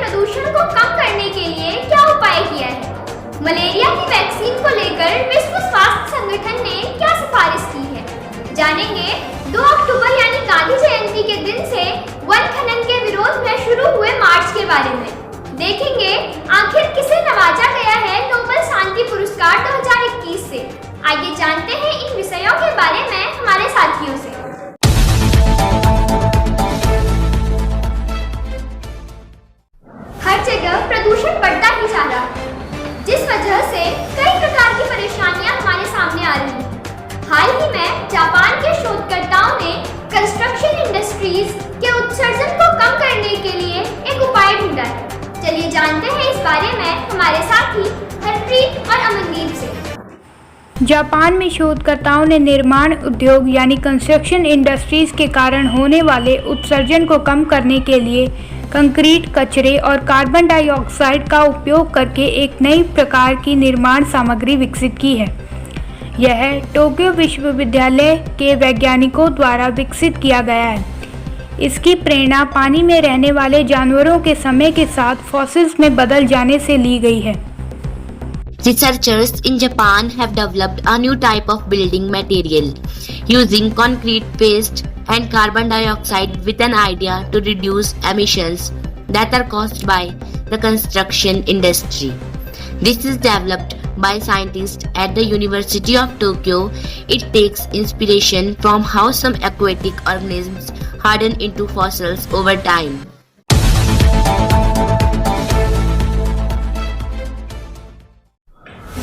प्रदूषण को कम करने के लिए क्या उपाय किया है? मलेरिया की वैक्सीन को लेकर विश्व स्वास्थ्य संगठन ने क्या सिफारिश की है? जानेंगे 2 अक्टूबर यानी गांधी जयंती के दिन से वन खनन के विरोध में शुरू हुए मार्च के बारे में। देखेंगे आखिर किसे नवाजा गया है नोबेल शांति पुरस्कार 2021 से। आइए जानते हैं इन विषयों के बारे में हमारे साथियों से। हर जगह प्रदूषण बढ़ता ही जा रहा है, जिस वजह से कई प्रकार की परेशानियां हमारे सामने आ रही हैं। हाल ही में जापान के शोधकर्ताओं ने कंस्ट्रक्शन इंडस्ट्रीज के उत्सर्जन को कम करने के लिए एक उपाय ढूंढा है। चलिए जानते हैं इस बारे में हमारे साथी हरप्रीत और अमनदीप से। जापान में शोधकर्ताओं ने निर्माण उद्योग यानी कंस्ट्रक्शन इंडस्ट्रीज के कारण होने वाले उत्सर्जन को कम करने के लिए कंक्रीट, कचरे और कार्बन डाइऑक्साइड का उपयोग करके एक नई प्रकार की निर्माण सामग्री विकसित की है। यह टोक्यो विश्वविद्यालय के वैज्ञानिकों द्वारा विकसित किया गया है। इसकी प्रेरणा पानी में रहने वाले जानवरों के समय के साथ फॉसिल्स में बदल जाने से ली गई है। Researchers in Japan have developed a new type of building material using concrete paste and carbon dioxide with an idea to reduce emissions that are caused by the construction industry. This is developed by scientists at the University of Tokyo. It takes inspiration from how some aquatic organisms harden into fossils over time.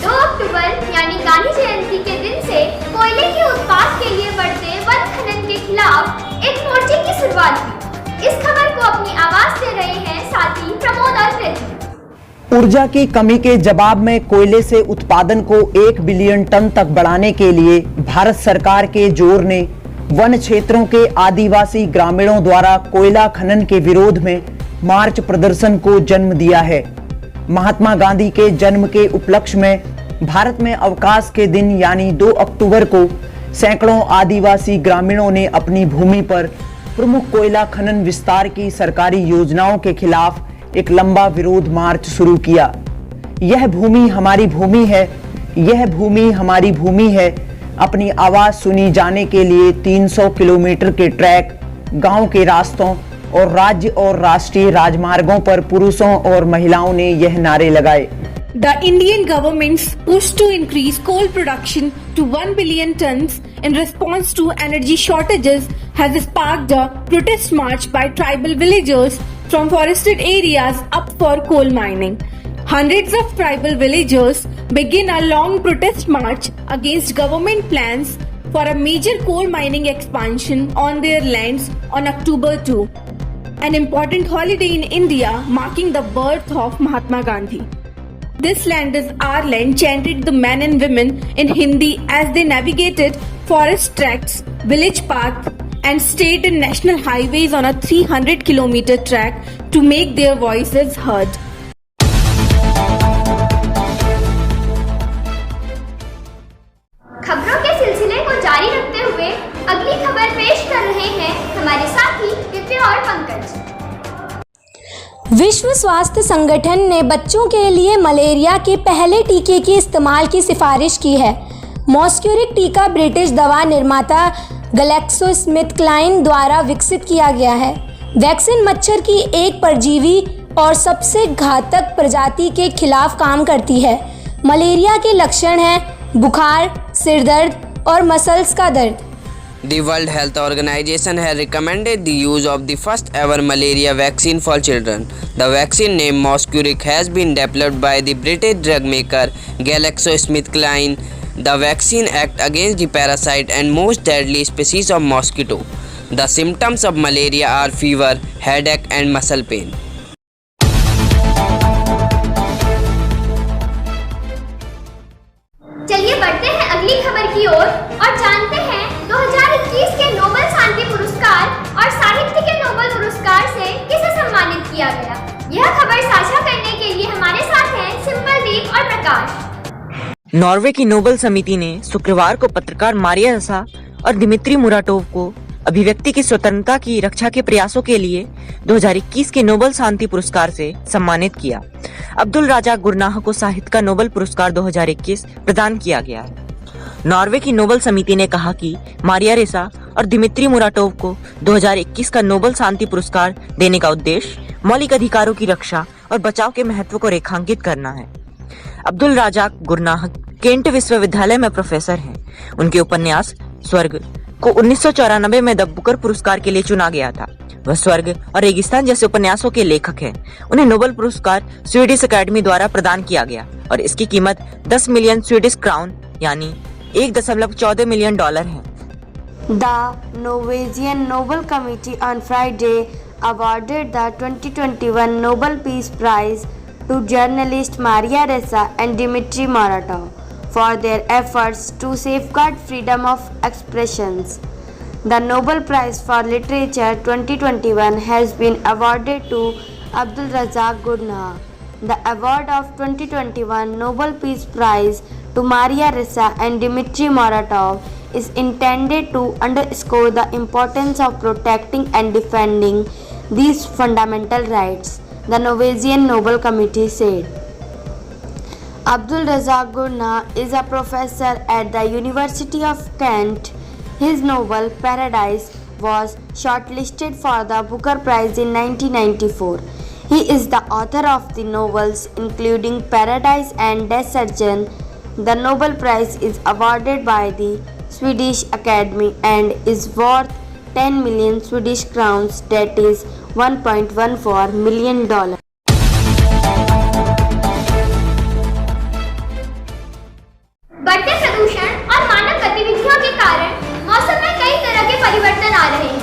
2 अक्टूबर यानी गांधी जयंती के दिन से कोयले के उत्पाद के लिए बढ़ते वन खनन के खिलाफ एक मोर्चे की शुरुआत हुई। इस खबर को अपनी आवाज दे रहे हैं साथी प्रमोद और पृथ्वी। ऊर्जा की कमी के जवाब में कोयले से उत्पादन को 1 बिलियन टन तक बढ़ाने के लिए भारत सरकार के जोर ने वन क्षेत्रों के आदिवासी ग्रामीणों द्वारा कोयला खनन के विरोध में मार्च प्रदर्शन को जन्म दिया है। महात्मा गांधी के जन्म के उपलक्ष्य में भारत में अवकाश के दिन यानी 2 अक्टूबर को सैकड़ों आदिवासी ग्रामीणों ने अपनी भूमि पर प्रमुख कोयला खनन विस्तार की सरकारी योजनाओं के खिलाफ एक लंबा विरोध मार्च शुरू किया। यह भूमि हमारी भूमि है, यह भूमि हमारी भूमि है। अपनी आवाज सुनी जाने के लिए 300 किलोमीटर के ट्रैक, गांव के रास्तों और राज्य और राष्ट्रीय राजमार्गों पर पुरुषों और महिलाओं ने यह नारे लगाए। The Indian government's push to increase coal production to 1 billion tons in response to energy shortages has sparked a protest march by tribal villagers from forested areas up for coal mining. Hundreds of tribal villagers begin a long protest march against government plans for a major coal mining expansion on their lands on October 2, an important holiday in India marking the birth of Mahatma Gandhi. This land is our land, chanted the men and women in Hindi as they navigated forest tracts, village paths, and state and national highways on a 300-kilometer track to make their voices heard. खबरों के सिलसिले को जारी रखते हुए अगली खबर पेश कर रहे हैं हमारे साथी दिव्या और पंकज। विश्व स्वास्थ्य संगठन ने बच्चों के लिए मलेरिया के पहले टीके के इस्तेमाल की सिफारिश की है। मॉस्क्यूरिक टीका ब्रिटिश दवा निर्माता ग्लैक्सोस्मिथक्लाइन द्वारा विकसित किया गया है। वैक्सीन मच्छर की एक परजीवी और सबसे घातक प्रजाति के खिलाफ काम करती है। मलेरिया के लक्षण हैं बुखार, सिरदर्द और मसल्स का दर्द। The World Health Organization has recommended the use of the first ever malaria vaccine for children. The vaccine named Mosquiric has been developed by the British drug maker GlaxoSmithKline. The vaccine acts against the parasite and most deadly species of mosquito. The symptoms of malaria are fever, headache and muscle pain. चलिए बढ़ते हैं अगली खबर की ओर और जानते हैं 2021 के नोबेल शांति पुरस्कार और साहित्य के नोबेल पुरस्कार से किसे सम्मानित किया गया। यह खबर साझा करने के लिए हमारे साथ हैं सिंपलदीप और प्रकाश। नॉर्वे की नोबेल समिति ने शुक्रवार को पत्रकार मारिया रसा और दिमित्री मुराटोव को अभिव्यक्ति की स्वतंत्रता की रक्षा के प्रयासों के लिए 2021 के नोबेल शांति पुरस्कार से सम्मानित किया। अब्दुल रज़ाक गुरनाह को साहित्य का नोबेल पुरस्कार 2021 प्रदान किया गया है। नॉर्वे की नोबेल समिति ने कहा कि मारिया रेसा और दिमित्री मुराटोव को 2021 का नोबेल शांति पुरस्कार देने का उद्देश्य मौलिक अधिकारों की रक्षा और बचाव के महत्व को रेखांकित करना है। अब्दुल रज़ाक गुरनाह केंट विश्वविद्यालय में प्रोफेसर हैं। उनके उपन्यास स्वर्ग को 1994 में द बुकर पुरस्कार के लिए चुना गया था। वह स्वर्ग और रेगिस्तान जैसे उपन्यासों के लेखक हैं। उन्हें नोबेल पुरस्कार स्वीडिश अकेडमी द्वारा प्रदान किया गया और इसकी कीमत 10 मिलियन स्वीडिश क्राउन यानी $1.14 मिलियन है। The Norwegian Nobel Committee on Friday awarded the 2021 Nobel Peace Prize to journalists Maria Ressa and Dmitry Muratov for their efforts to safeguard freedom of expressions. The Nobel Prize for Literature 2021 has been awarded to Abdul Razak Gurnah. The award of 2021 Nobel Peace Prize to Maria Ressa and Dmitry Muratov is intended to underscore the importance of protecting and defending these fundamental rights, the Norwegian Nobel Committee said. Abdul Razak Gurnah is a professor at the University of Kent. His novel Paradise was shortlisted for the Booker Prize in 1994. He is the author of the novels including Paradise and Death Surgeon. The Nobel Prize is awarded by the Swedish Academy and is worth 10 million Swedish crowns, that is $1.14 million. बढ़ते प्रदूषण और मानव गतिविधियों के कारण मौसम में कई तरह के परिवर्तन आ रहे हैं।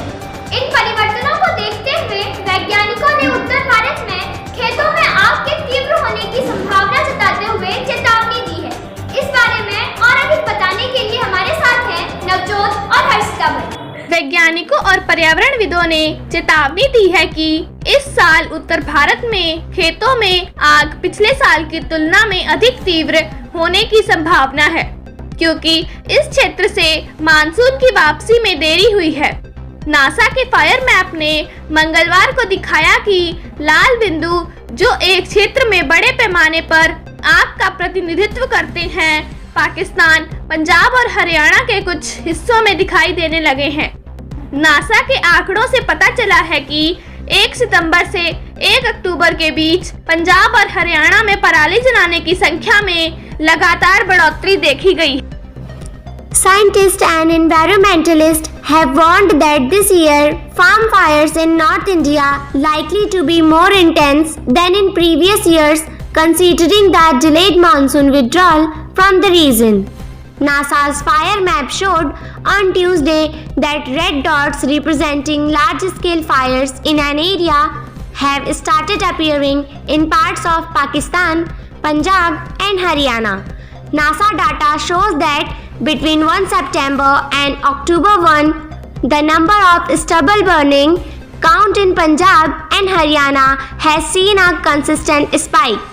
इन परिवर्तनों को देखते हुए वैज्ञानिकों ने उत्तर भारत में खेतों में आग के तीव्र होने की संभावना जताते हुए चेतावनी दी है। इस बारे में और अधिक बताने के लिए हमारे साथ हैं नवजोत और हर्षिता भाई। वैज्ञानिकों और पर्यावरणविदों ने चेतावनी दी है कि इस साल उत्तर भारत में खेतों में आग पिछले साल की तुलना में अधिक तीव्र होने की संभावना है, क्योंकि इस क्षेत्र से मानसून की वापसी में देरी हुई है। नासा के फायर मैप ने मंगलवार को दिखाया कि लाल बिंदु जो एक क्षेत्र में बड़े पैमाने पर आग का प्रतिनिधित्व करते हैं, पाकिस्तान, पंजाब और हरियाणा के कुछ हिस्सों में दिखाई देने लगे हैं। नासा के आंकड़ों से पता चला है कि 1 सितंबर से 1 अक्टूबर के बीच पंजाब और हरियाणा में पराली जलाने की संख्या में लगातार बढ़ोतरी देखी गई। Scientists and environmentalists have warned that this year farm fires in North India likely to be more intense than in previous years, considering the delayed monsoon withdrawal from the region. NASA's fire map showed on Tuesday that red dots representing large-scale fires in an area have started appearing in parts of Pakistan, Punjab and Haryana. NASA data shows that between 1 September and October 1, the number of stubble burning count in Punjab and Haryana has seen a consistent spike.